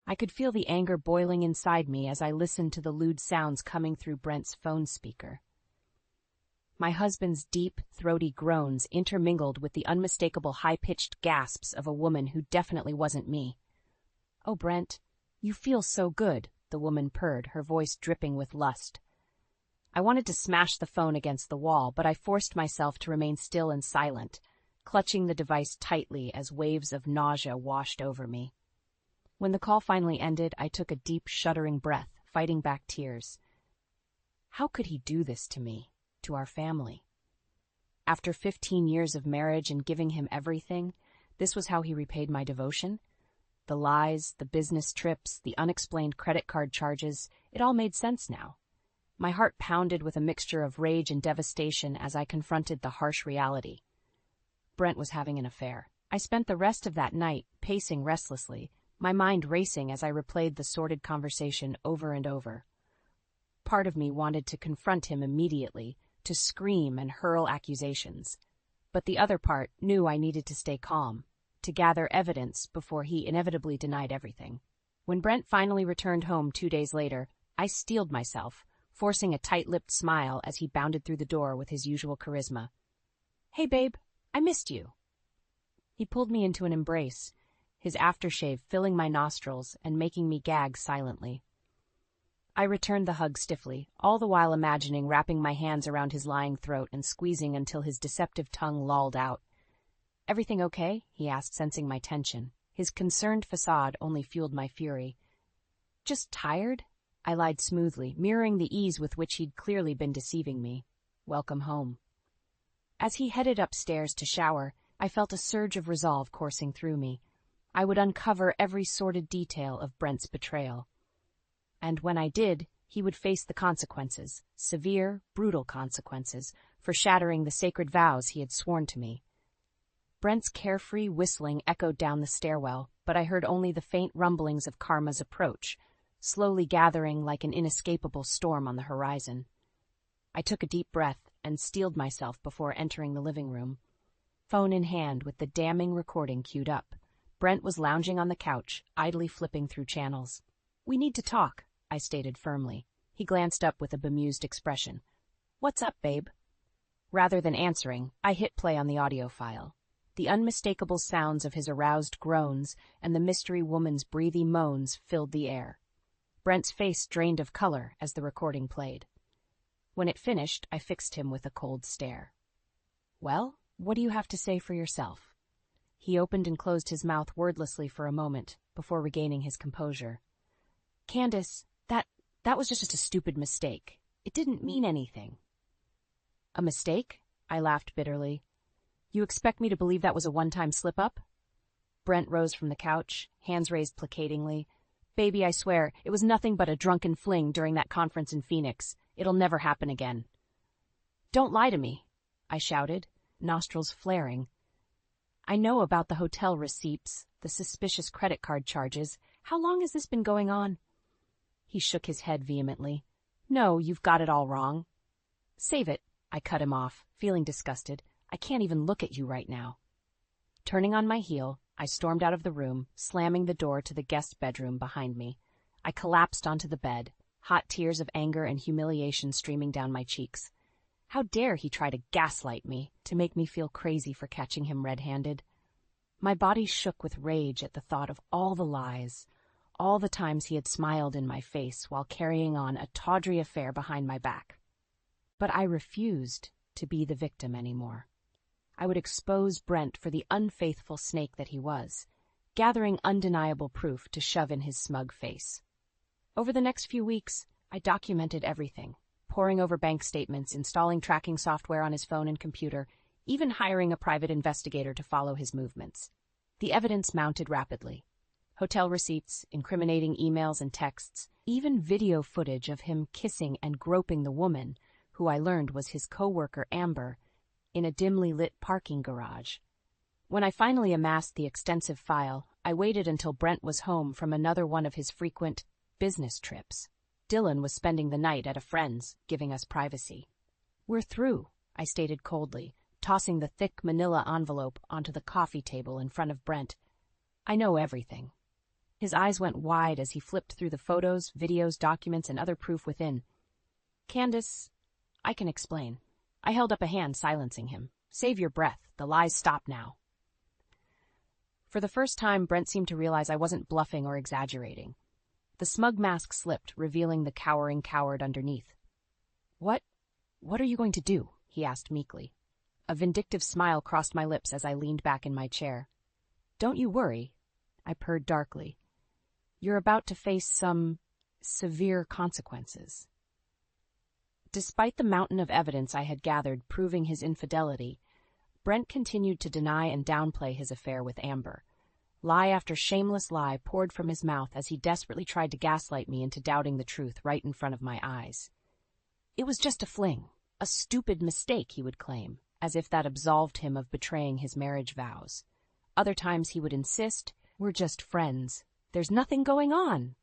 I could feel the anger boiling inside me as I listened to the lewd sounds coming through Brent's phone speaker. My husband's deep, throaty groans intermingled with the unmistakable high-pitched gasps of a woman who definitely wasn't me. "Oh, Brent, you feel so good," the woman purred, her voice dripping with lust. I wanted to smash the phone against the wall, but I forced myself to remain still and silent, clutching the device tightly as waves of nausea washed over me. When the call finally ended, I took a deep, shuddering breath, fighting back tears. How could he do this to me, to our family? After 15 years of marriage and giving him everything, this was how he repaid my devotion? The lies, the business trips, the unexplained credit card charges, it all made sense now. My heart pounded with a mixture of rage and devastation as I confronted the harsh reality. Brent was having an affair. I spent the rest of that night pacing restlessly, my mind racing as I replayed the sordid conversation over and over. Part of me wanted to confront him immediately, to scream and hurl accusations. But the other part knew I needed to stay calm, to gather evidence before he inevitably denied everything. When Brent finally returned home 2 days later, I steeled myself, forcing a tight-lipped smile as he bounded through the door with his usual charisma. "Hey, babe, I missed you." He pulled me into an embrace, his aftershave filling my nostrils and making me gag silently. I returned the hug stiffly, all the while imagining wrapping my hands around his lying throat and squeezing until his deceptive tongue lolled out. "Everything okay?" he asked, sensing my tension. His concerned facade only fueled my fury. "Just tired?" I lied smoothly, mirroring the ease with which he'd clearly been deceiving me. "Welcome home." As he headed upstairs to shower, I felt a surge of resolve coursing through me. I would uncover every sordid detail of Brent's betrayal. And when I did, he would face the consequences, severe, brutal consequences, for shattering the sacred vows he had sworn to me. Brent's carefree whistling echoed down the stairwell, but I heard only the faint rumblings of karma's approach, slowly gathering like an inescapable storm on the horizon. I took a deep breath and steeled myself before entering the living room. Phone in hand with the damning recording queued up, Brent was lounging on the couch, idly flipping through channels. "We need to talk," I stated firmly. He glanced up with a bemused expression. "What's up, babe?" Rather than answering, I hit play on the audio file. The unmistakable sounds of his aroused groans and the mystery woman's breathy moans filled the air. Brent's face drained of color as the recording played. When it finished, I fixed him with a cold stare. "Well, what do you have to say for yourself?" He opened and closed his mouth wordlessly for a moment, before regaining his composure. "Candace, that was just a stupid mistake. It didn't mean anything." "A mistake?" I laughed bitterly. "You expect me to believe that was a one-time slip-up?" Brent rose from the couch, hands raised placatingly. "Baby, I swear, it was nothing but a drunken fling during that conference in Phoenix. It'll never happen again." "Don't lie to me," I shouted, nostrils flaring. "I know about the hotel receipts, the suspicious credit card charges. How long has this been going on?" He shook his head vehemently. "No, you've got it all wrong." "Save it," I cut him off, feeling disgusted. "I can't even look at you right now." Turning on my heel, I stormed out of the room, slamming the door to the guest bedroom behind me. I collapsed onto the bed, hot tears of anger and humiliation streaming down my cheeks. How dare he try to gaslight me, to make me feel crazy for catching him red-handed? My body shook with rage at the thought of all the lies, all the times he had smiled in my face while carrying on a tawdry affair behind my back. But I refused to be the victim anymore. I would expose Brent for the unfaithful snake that he was, gathering undeniable proof to shove in his smug face. Over the next few weeks, I documented everything, poring over bank statements, installing tracking software on his phone and computer, even hiring a private investigator to follow his movements. The evidence mounted rapidly. Hotel receipts, incriminating emails and texts, even video footage of him kissing and groping the woman, who I learned was his co-worker Amber, in a dimly lit parking garage. When I finally amassed the extensive file, I waited until Brent was home from another one of his frequent business trips. Dylan was spending the night at a friend's, giving us privacy. "We're through," I stated coldly, tossing the thick manila envelope onto the coffee table in front of Brent. "I know everything." His eyes went wide as he flipped through the photos, videos, documents, and other proof within. Candace, I can explain. I held up a hand, silencing him. Save your breath. The lies stop now. For the first time, Brent seemed to realize I wasn't bluffing or exaggerating. The smug mask slipped, revealing the cowering coward underneath. What are you going to do? He asked meekly. A vindictive smile crossed my lips as I leaned back in my chair. Don't you worry, I purred darkly. You're about to face some severe consequences. Despite the mountain of evidence I had gathered proving his infidelity, Brent continued to deny and downplay his affair with Amber. Lie after shameless lie poured from his mouth as he desperately tried to gaslight me into doubting the truth right in front of my eyes. It was just a fling, a stupid mistake, he would claim, as if that absolved him of betraying his marriage vows. Other times he would insist, we're just friends. There's nothing going on.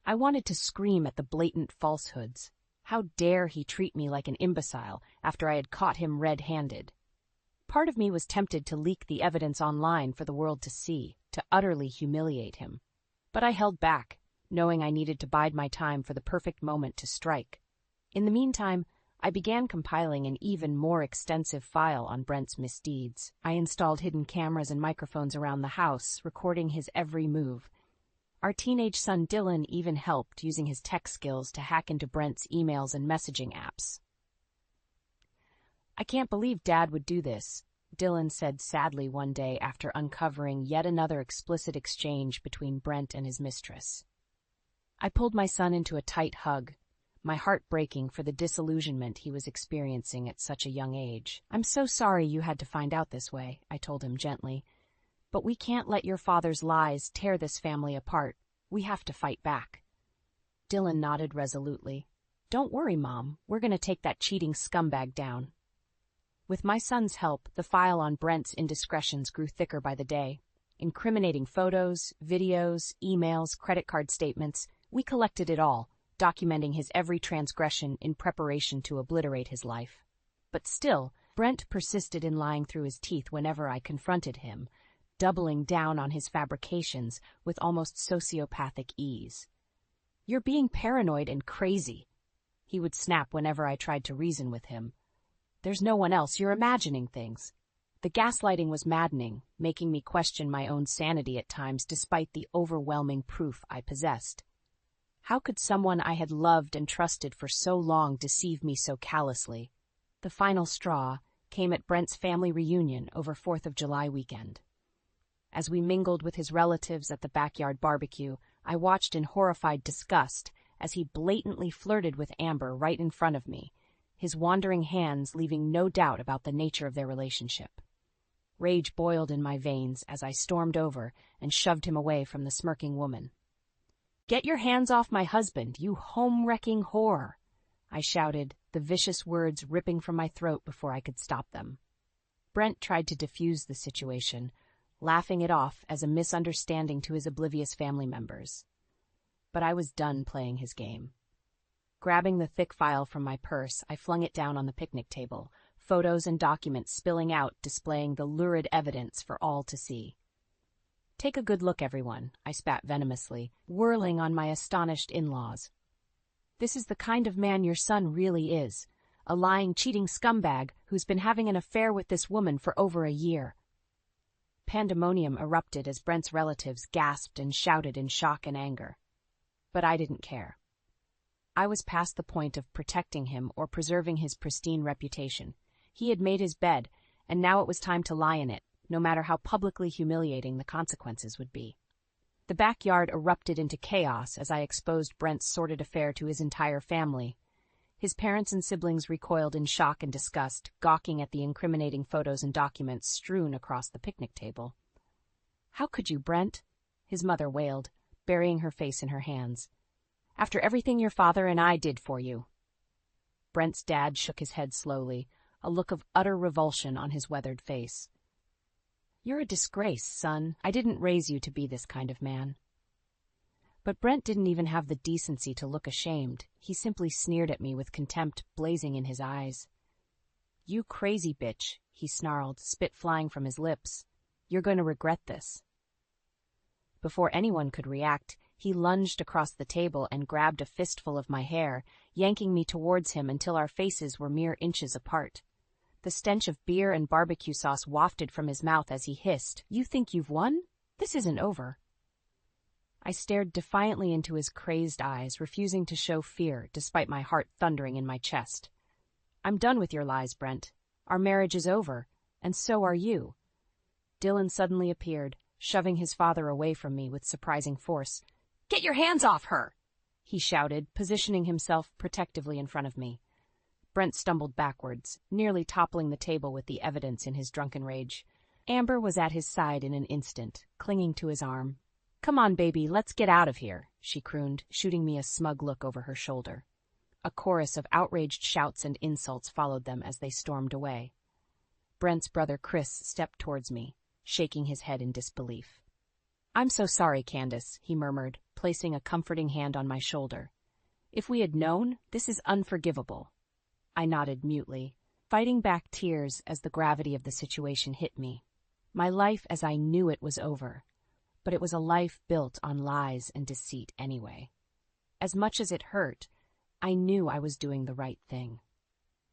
I wanted to scream at the blatant falsehoods. How dare he treat me like an imbecile after I had caught him red-handed? Part of me was tempted to leak the evidence online for the world to see, to utterly humiliate him. But I held back, knowing I needed to bide my time for the perfect moment to strike. In the meantime, I began compiling an even more extensive file on Brent's misdeeds. I installed hidden cameras and microphones around the house, recording his every move. Our teenage son Dylan even helped, using his tech skills to hack into Brent's emails and messaging apps. I can't believe Dad would do this, Dylan said sadly one day after uncovering yet another explicit exchange between Brent and his mistress. I pulled my son into a tight hug, my heart breaking for the disillusionment he was experiencing at such a young age. I'm so sorry you had to find out this way, I told him gently. But we can't let your father's lies tear this family apart. We have to fight back. Dylan nodded resolutely. Don't worry, Mom. We're going to take that cheating scumbag down. With my son's help, the file on Brent's indiscretions grew thicker by the day. Incriminating photos, videos, emails, credit card statements, we collected it all, documenting his every transgression in preparation to obliterate his life. But still, Brent persisted in lying through his teeth whenever I confronted him, doubling down on his fabrications with almost sociopathic ease. You're being paranoid and crazy, he would snap whenever I tried to reason with him. There's no one else, you're imagining things. The gaslighting was maddening, making me question my own sanity at times despite the overwhelming proof I possessed. How could someone I had loved and trusted for so long deceive me so callously? The final straw came at Brent's family reunion over 4th of July weekend. As we mingled with his relatives at the backyard barbecue, I watched in horrified disgust as he blatantly flirted with Amber right in front of me, his wandering hands leaving no doubt about the nature of their relationship. Rage boiled in my veins as I stormed over and shoved him away from the smirking woman. Get your hands off my husband, you home-wrecking whore, I shouted, the vicious words ripping from my throat before I could stop them. Brent tried to defuse the situation, laughing it off as a misunderstanding to his oblivious family members. But I was done playing his game. Grabbing the thick file from my purse, I flung it down on the picnic table, photos and documents spilling out, displaying the lurid evidence for all to see. Take a good look, everyone, I spat venomously, whirling on my astonished in-laws. This is the kind of man your son really is, a lying, cheating scumbag who's been having an affair with this woman for over a year. Pandemonium erupted as Brent's relatives gasped and shouted in shock and anger. But I didn't care. I was past the point of protecting him or preserving his pristine reputation. He had made his bed, and now it was time to lie in it, no matter how publicly humiliating the consequences would be. The backyard erupted into chaos as I exposed Brent's sordid affair to his entire family. His parents and siblings recoiled in shock and disgust, gawking at the incriminating photos and documents strewn across the picnic table. How could you, Brent? His mother wailed, burying her face in her hands. After everything your father and I did for you. Brent's dad shook his head slowly, a look of utter revulsion on his weathered face. You're a disgrace, son. I didn't raise you to be this kind of man. But Brent didn't even have the decency to look ashamed. He simply sneered at me with contempt blazing in his eyes. You crazy bitch, he snarled, spit flying from his lips. You're going to regret this. Before anyone could react, he lunged across the table and grabbed a fistful of my hair, yanking me towards him until our faces were mere inches apart. The stench of beer and barbecue sauce wafted from his mouth as he hissed, "You think you've won? This isn't over." I stared defiantly into his crazed eyes, refusing to show fear despite my heart thundering in my chest. "I'm done with your lies, Brent. Our marriage is over, and so are you." Dylan suddenly appeared, shoving his father away from me with surprising force. "Get your hands off her!" he shouted, positioning himself protectively in front of me. Brent stumbled backwards, nearly toppling the table with the evidence in his drunken rage. Amber was at his side in an instant, clinging to his arm. "Come on, baby, let's get out of here," she crooned, shooting me a smug look over her shoulder. A chorus of outraged shouts and insults followed them as they stormed away. Brent's brother Chris stepped towards me, shaking his head in disbelief. "I'm so sorry, Candace," he murmured, placing a comforting hand on my shoulder. "If we had known, this is unforgivable." I nodded mutely, fighting back tears as the gravity of the situation hit me. My life as I knew it was over, but it was a life built on lies and deceit anyway. As much as it hurt, I knew I was doing the right thing.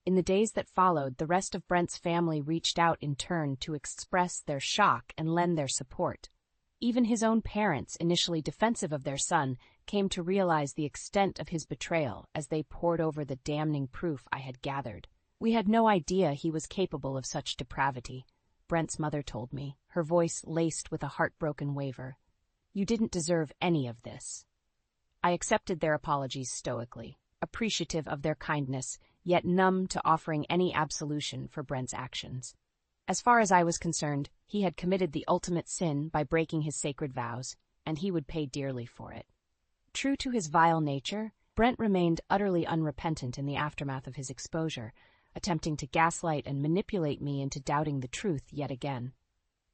In the days that followed, the rest of Brent's family reached out in turn to express their shock and lend their support. Even his own parents, initially defensive of their son, came to realize the extent of his betrayal as they pored over the damning proof I had gathered. "We had no idea he was capable of such depravity," Brent's mother told me, her voice laced with a heartbroken waver. "You didn't deserve any of this." I accepted their apologies stoically, appreciative of their kindness, yet numb to offering any absolution for Brent's actions. As far as I was concerned, he had committed the ultimate sin by breaking his sacred vows, and he would pay dearly for it. True to his vile nature, Brent remained utterly unrepentant in the aftermath of his exposure, attempting to gaslight and manipulate me into doubting the truth yet again.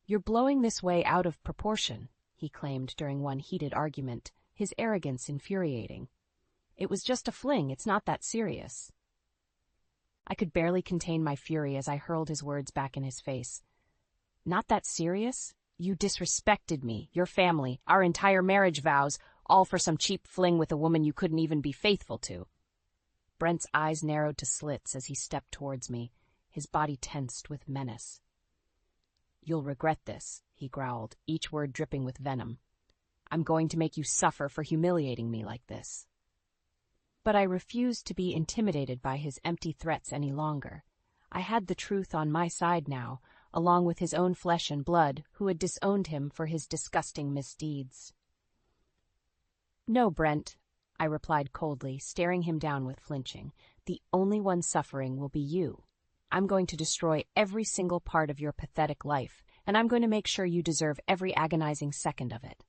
"You're blowing this way out of proportion," he claimed during one heated argument, his arrogance infuriating. "It was just a fling, it's not that serious." I could barely contain my fury as I hurled his words back in his face. "Not that serious? You disrespected me, your family, our entire marriage vows, all for some cheap fling with a woman you couldn't even be faithful to." Brent's eyes narrowed to slits as he stepped towards me, his body tensed with menace. "You'll regret this," he growled, each word dripping with venom. "I'm going to make you suffer for humiliating me like this." But I refused to be intimidated by his empty threats any longer. I had the truth on my side now, along with his own flesh and blood, who had disowned him for his disgusting misdeeds. "No, Brent," I replied coldly, staring him down with flinching. "The only one suffering will be you. I'm going to destroy every single part of your pathetic life, and I'm going to make sure you deserve every agonizing second of it."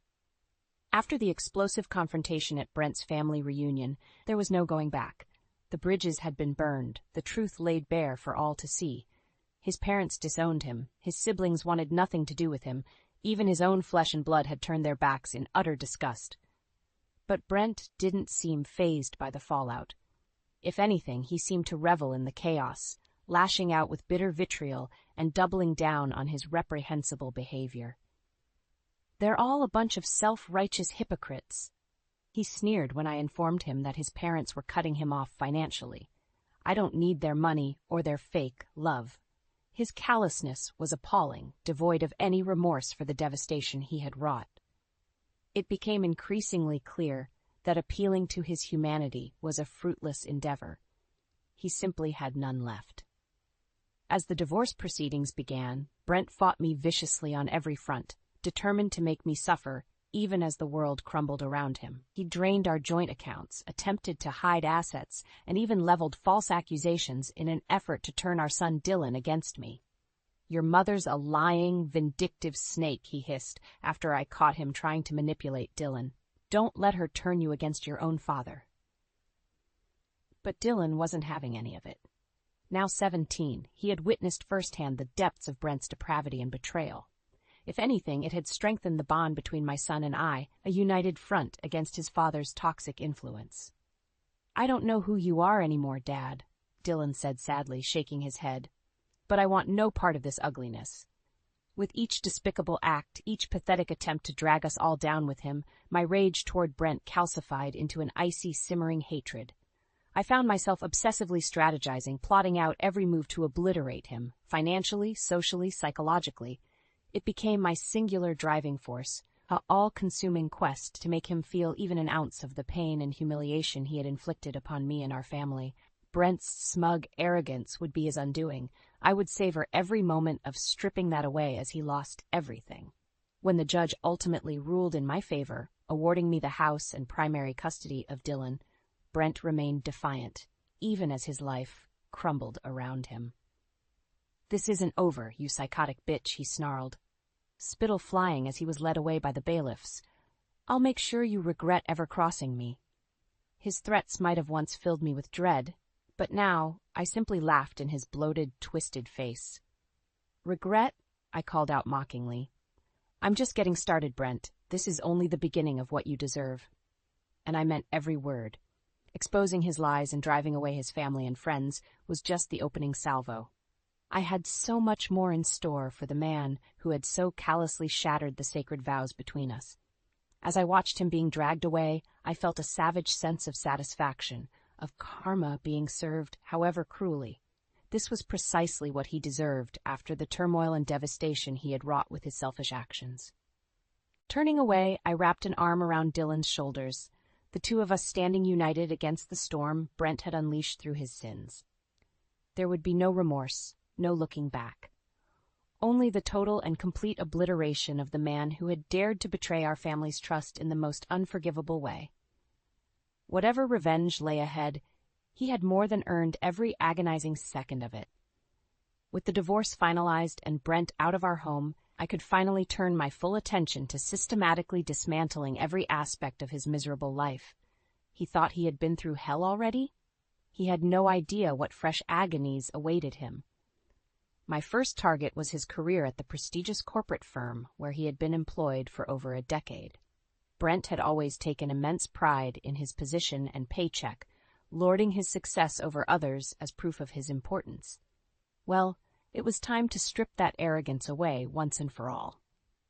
After the explosive confrontation at Brent's family reunion, there was no going back. The bridges had been burned, the truth laid bare for all to see. His parents disowned him, his siblings wanted nothing to do with him, even his own flesh and blood had turned their backs in utter disgust. But Brent didn't seem fazed by the fallout. If anything, he seemed to revel in the chaos, lashing out with bitter vitriol and doubling down on his reprehensible behavior. "They're all a bunch of self-righteous hypocrites." He sneered when I informed him that his parents were cutting him off financially. "I don't need their money or their fake love." His callousness was appalling, devoid of any remorse for the devastation he had wrought. It became increasingly clear that appealing to his humanity was a fruitless endeavor. He simply had none left. As the divorce proceedings began, Brent fought me viciously on every front, determined to make me suffer, even as the world crumbled around him. He drained our joint accounts, attempted to hide assets, and even leveled false accusations in an effort to turn our son Dylan against me. "Your mother's a lying, vindictive snake," he hissed after I caught him trying to manipulate Dylan. "Don't let her turn you against your own father." But Dylan wasn't having any of it. Now 17, he had witnessed firsthand the depths of Brent's depravity and betrayal. If anything, it had strengthened the bond between my son and I, a united front against his father's toxic influence. "I don't know who you are anymore, Dad," Dylan said sadly, shaking his head. "But I want no part of this ugliness. With each despicable act, each pathetic attempt to drag us all down with him, my rage toward Brent calcified into an icy, simmering hatred. I found myself obsessively strategizing, plotting out every move to obliterate him, financially, socially, psychologically. It became my singular driving force, a all-consuming quest to make him feel even an ounce of the pain and humiliation he had inflicted upon me and our family. Brent's smug arrogance would be his undoing. I would savor every moment of stripping that away as he lost everything. When the judge ultimately ruled in my favor, awarding me the house and primary custody of Dylan, Brent remained defiant, even as his life crumbled around him. "This isn't over, you psychotic bitch," he snarled, spittle flying as he was led away by the bailiffs. "I'll make sure you regret ever crossing me." His threats might have once filled me with dread, but now I simply laughed in his bloated, twisted face. "Regret?" I called out mockingly. "I'm just getting started, Brent. This is only the beginning of what you deserve." And I meant every word. Exposing his lies and driving away his family and friends was just the opening salvo. I had so much more in store for the man who had so callously shattered the sacred vows between us. As I watched him being dragged away, I felt a savage sense of satisfaction, of karma being served, however cruelly. This was precisely what he deserved after the turmoil and devastation he had wrought with his selfish actions. Turning away, I wrapped an arm around Dylan's shoulders, the two of us standing united against the storm Brent had unleashed through his sins. There would be no remorse, no looking back. Only the total and complete obliteration of the man who had dared to betray our family's trust in the most unforgivable way. Whatever revenge lay ahead, he had more than earned every agonizing second of it. With the divorce finalized and Brent out of our home, I could finally turn my full attention to systematically dismantling every aspect of his miserable life. He thought he had been through hell already? He had no idea what fresh agonies awaited him. My first target was his career at the prestigious corporate firm where he had been employed for over a decade. Brent had always taken immense pride in his position and paycheck, lording his success over others as proof of his importance. Well, it was time to strip that arrogance away once and for all.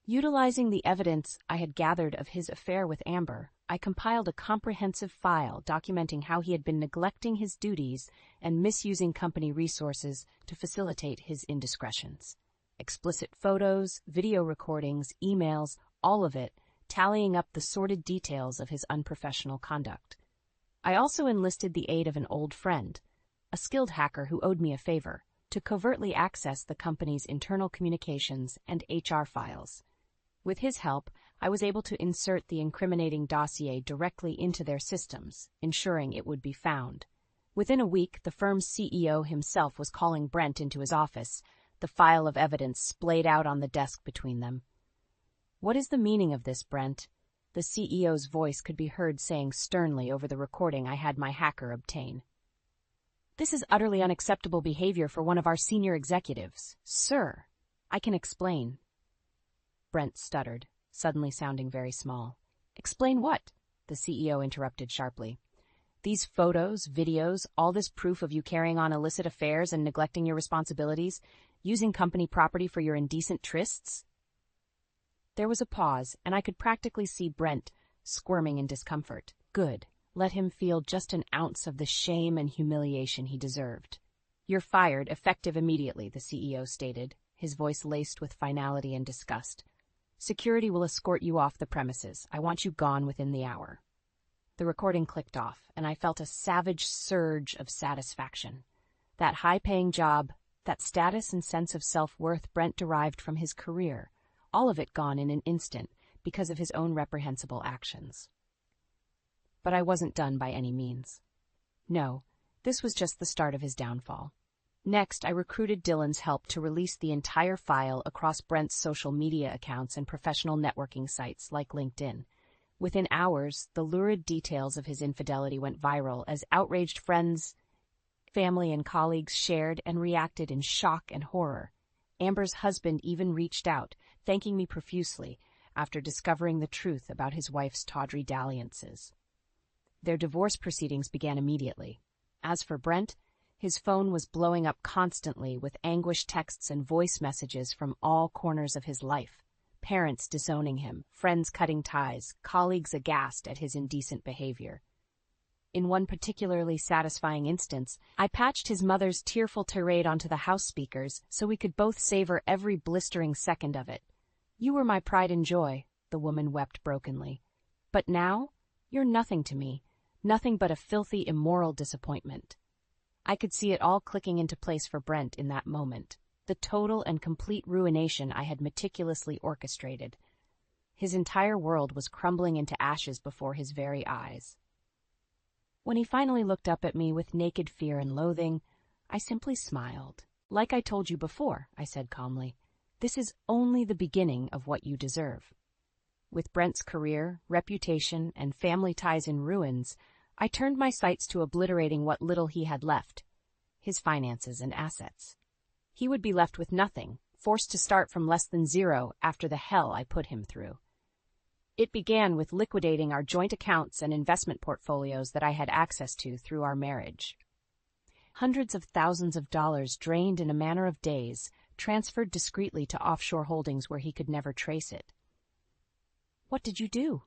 Utilizing the evidence I had gathered of his affair with Amber, I compiled a comprehensive file documenting how he had been neglecting his duties and misusing company resources to facilitate his indiscretions. Explicit photos, video recordings, emails, all of it, tallying up the sordid details of his unprofessional conduct. I also enlisted the aid of an old friend, a skilled hacker who owed me a favor, to covertly access the company's internal communications and HR files. With his help, I was able to insert the incriminating dossier directly into their systems, ensuring it would be found. Within a week, the firm's CEO himself was calling Brent into his office, the file of evidence splayed out on the desk between them. "What is the meaning of this, Brent?" The CEO's voice could be heard saying sternly over the recording I had my hacker obtain. "This is utterly unacceptable behavior for one of our senior executives. Sir, I can explain." Brent stuttered, suddenly sounding very small. "Explain what?" the CEO interrupted sharply. "These photos, videos, all this proof of you carrying on illicit affairs and neglecting your responsibilities, using company property for your indecent trysts?" There was a pause, and I could practically see Brent squirming in discomfort. Good. Let him feel just an ounce of the shame and humiliation he deserved. "You're fired, effective immediately," the CEO stated, his voice laced with finality and disgust. "Security will escort you off the premises. I want you gone within the hour." The recording clicked off, and I felt a savage surge of satisfaction. That high-paying job, that status and sense of self-worth Brent derived from his career, all of it gone in an instant because of his own reprehensible actions. But I wasn't done by any means. No, this was just the start of his downfall. Next, I recruited Dylan's help to release the entire file across Brent's social media accounts and professional networking sites like LinkedIn. Within hours, the lurid details of his infidelity went viral as outraged friends, family, and colleagues shared and reacted in shock and horror. Amber's husband even reached out, thanking me profusely after discovering the truth about his wife's tawdry dalliances. Their divorce proceedings began immediately. As for Brent, His phone was blowing up constantly with anguished texts and voice messages from all corners of his life. Parents disowning him, friends cutting ties, colleagues aghast at his indecent behavior. In one particularly satisfying instance, I patched his mother's tearful tirade onto the house speakers so we could both savor every blistering second of it. "You were my pride and joy," the woman wept brokenly. "But now, you're nothing to me, nothing but a filthy, immoral disappointment." I could see it all clicking into place for Brent in that moment, the total and complete ruination I had meticulously orchestrated. His entire world was crumbling into ashes before his very eyes. When he finally looked up at me with naked fear and loathing, I simply smiled. "Like I told you before," I said calmly, "this is only the beginning of what you deserve." With Brent's career, reputation, and family ties in ruins, I turned my sights to obliterating what little he had left, his finances and assets. He would be left with nothing, forced to start from less than zero after the hell I put him through. It began with liquidating our joint accounts and investment portfolios that I had access to through our marriage. Hundreds of thousands of dollars drained in a matter of days, transferred discreetly to offshore holdings where he could never trace it. "What did you do?"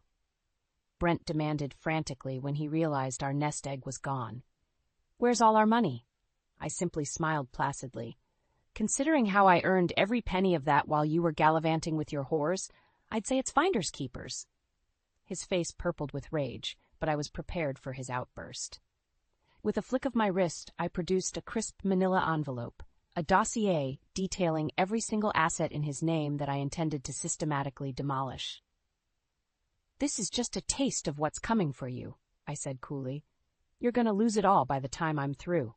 Brent demanded frantically when he realized our nest egg was gone. "Where's all our money?" I simply smiled placidly. "Considering how I earned every penny of that while you were gallivanting with your whores, I'd say it's finders keepers." His face purpled with rage, but I was prepared for his outburst. With a flick of my wrist, I produced a crisp manila envelope, a dossier detailing every single asset in his name that I intended to systematically demolish. "This is just a taste of what's coming for you," I said coolly. "You're going to lose it all by the time I'm through."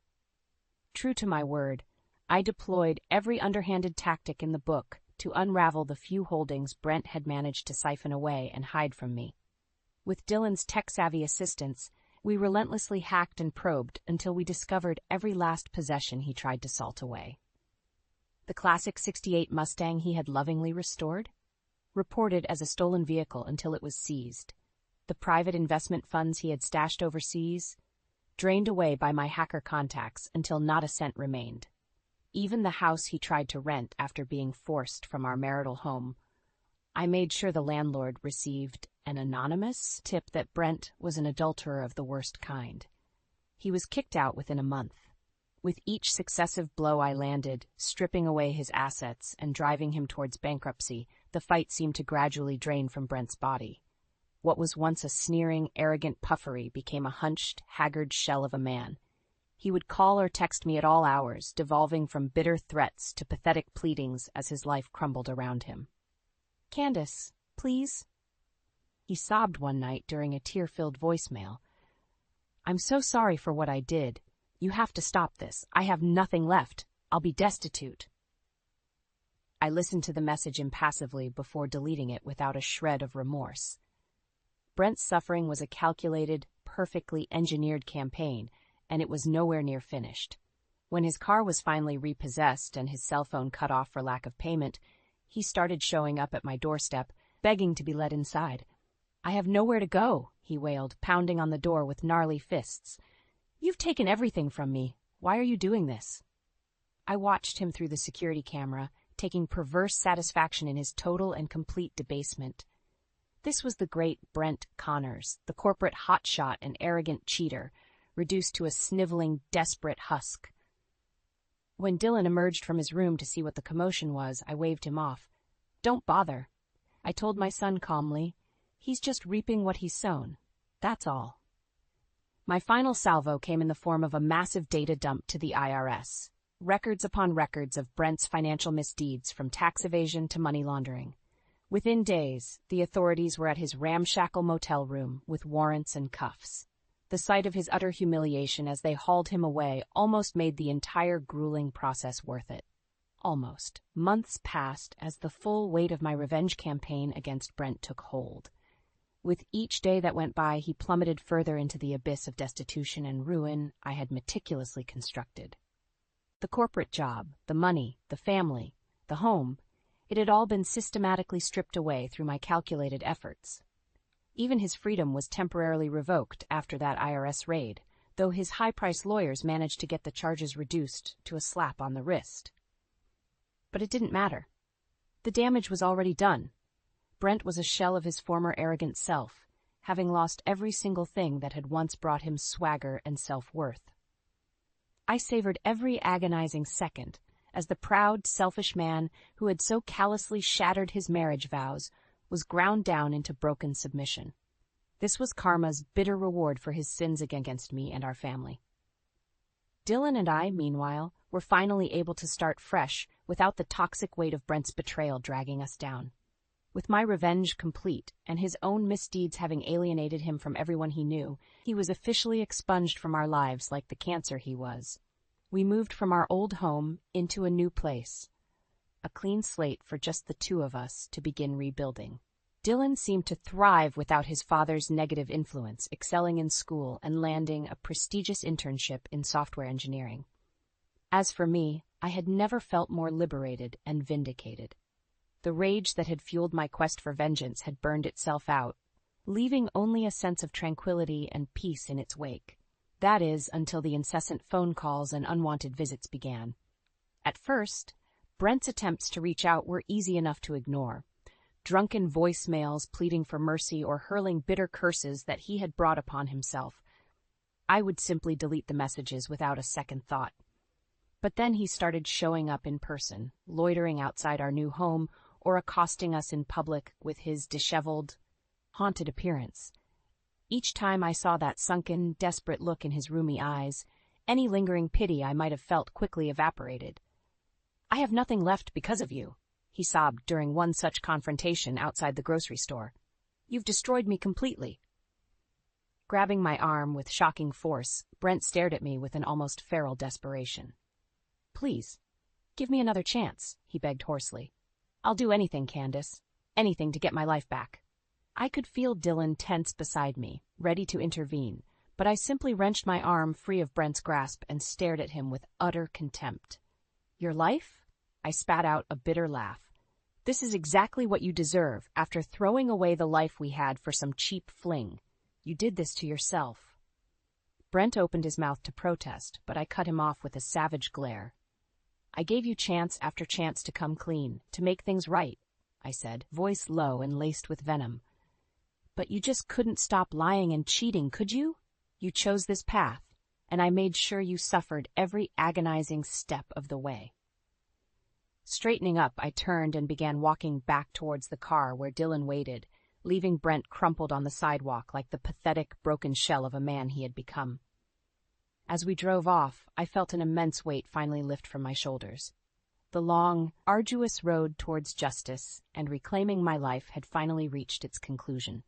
True to my word, I deployed every underhanded tactic in the book to unravel the few holdings Brent had managed to siphon away and hide from me. With Dylan's tech-savvy assistance, we relentlessly hacked and probed until we discovered every last possession he tried to salt away. The classic '68 Mustang he had lovingly restored? Reported as a stolen vehicle until it was seized. The private investment funds he had stashed overseas? Drained away by my hacker contacts until not a cent remained. Even the house he tried to rent after being forced from our marital home. I made sure the landlord received an anonymous tip that Brent was an adulterer of the worst kind. He was kicked out within a month. With each successive blow I landed, stripping away his assets and driving him towards bankruptcy, the fight seemed to gradually drain from Brent's body. What was once a sneering, arrogant puffery became a hunched, haggard shell of a man. He would call or text me at all hours, devolving from bitter threats to pathetic pleadings as his life crumbled around him. "Candace, please?" He sobbed one night during a tear-filled voicemail. "I'm so sorry for what I did. You have to stop this. I have nothing left. I'll be destitute." I listened to the message impassively before deleting it without a shred of remorse. Brent's suffering was a calculated, perfectly engineered campaign, and it was nowhere near finished. When his car was finally repossessed and his cell phone cut off for lack of payment, he started showing up at my doorstep, begging to be let inside. "I have nowhere to go," he wailed, pounding on the door with gnarly fists. "You've taken everything from me. Why are you doing this?" I watched him through the security camera, taking perverse satisfaction in his total and complete debasement. This was the great Brent Connors, the corporate hotshot and arrogant cheater, reduced to a sniveling, desperate husk. When Dylan emerged from his room to see what the commotion was, I waved him off. "Don't bother," I told my son calmly. "He's just reaping what he's sown. That's all." My final salvo came in the form of a massive data dump to the IRS. Records upon records of Brent's financial misdeeds, from tax evasion to money laundering. Within days, the authorities were at his ramshackle motel room with warrants and cuffs. The sight of his utter humiliation as they hauled him away almost made the entire grueling process worth it. Almost. Months passed as the full weight of my revenge campaign against Brent took hold. With each day that went by, he plummeted further into the abyss of destitution and ruin I had meticulously constructed. The corporate job, the money, the family, the home, it had all been systematically stripped away through my calculated efforts. Even his freedom was temporarily revoked after that IRS raid, though his high-priced lawyers managed to get the charges reduced to a slap on the wrist. But it didn't matter. The damage was already done. Brent was a shell of his former arrogant self, having lost every single thing that had once brought him swagger and self-worth. I savored every agonizing second as the proud, selfish man who had so callously shattered his marriage vows was ground down into broken submission. This was karma's bitter reward for his sins against me and our family. Dylan and I, meanwhile, were finally able to start fresh without the toxic weight of Brent's betrayal dragging us down. With my revenge complete and his own misdeeds having alienated him from everyone he knew, he was officially expunged from our lives like the cancer he was. We moved from our old home into a new place, a clean slate for just the two of us to begin rebuilding. Dylan seemed to thrive without his father's negative influence, excelling in school and landing a prestigious internship in software engineering. As for me, I had never felt more liberated and vindicated. The rage that had fueled my quest for vengeance had burned itself out, leaving only a sense of tranquility and peace in its wake. That is, until the incessant phone calls and unwanted visits began. At first, Brent's attempts to reach out were easy enough to ignore. Drunken voicemails pleading for mercy or hurling bitter curses that he had brought upon himself. I would simply delete the messages without a second thought. But then he started showing up in person, loitering outside our new home or accosting us in public with his disheveled, haunted appearance. Each time I saw that sunken, desperate look in his rheumy eyes, any lingering pity I might have felt quickly evaporated. "I have nothing left because of you," he sobbed during one such confrontation outside the grocery store. "You've destroyed me completely." Grabbing my arm with shocking force, Brent stared at me with an almost feral desperation. "Please, give me another chance," he begged hoarsely. "I'll do anything, Candace. Anything to get my life back." I could feel Dylan tense beside me, ready to intervene, but I simply wrenched my arm free of Brent's grasp and stared at him with utter contempt. "Your life?" I spat out a bitter laugh. "This is exactly what you deserve after throwing away the life we had for some cheap fling. You did this to yourself." Brent opened his mouth to protest, but I cut him off with a savage glare. "I gave you chance after chance to come clean, to make things right," I said, voice low and laced with venom. "But you just couldn't stop lying and cheating, could you? You chose this path, and I made sure you suffered every agonizing step of the way." Straightening up, I turned and began walking back towards the car where Dylan waited, leaving Brent crumpled on the sidewalk like the pathetic, broken shell of a man he had become. As we drove off, I felt an immense weight finally lift from my shoulders. The long, arduous road towards justice and reclaiming my life had finally reached its conclusion.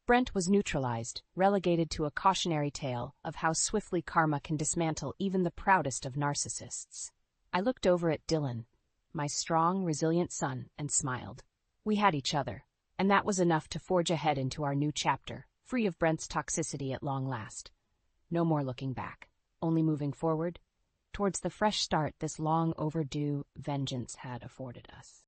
Brent was neutralized, relegated to a cautionary tale of how swiftly karma can dismantle even the proudest of narcissists. I looked over at Dylan, my strong, resilient son, and smiled. We had each other, and that was enough to forge ahead into our new chapter, free of Brent's toxicity at long last. No more looking back, only moving forward, towards the fresh start this long overdue vengeance had afforded us.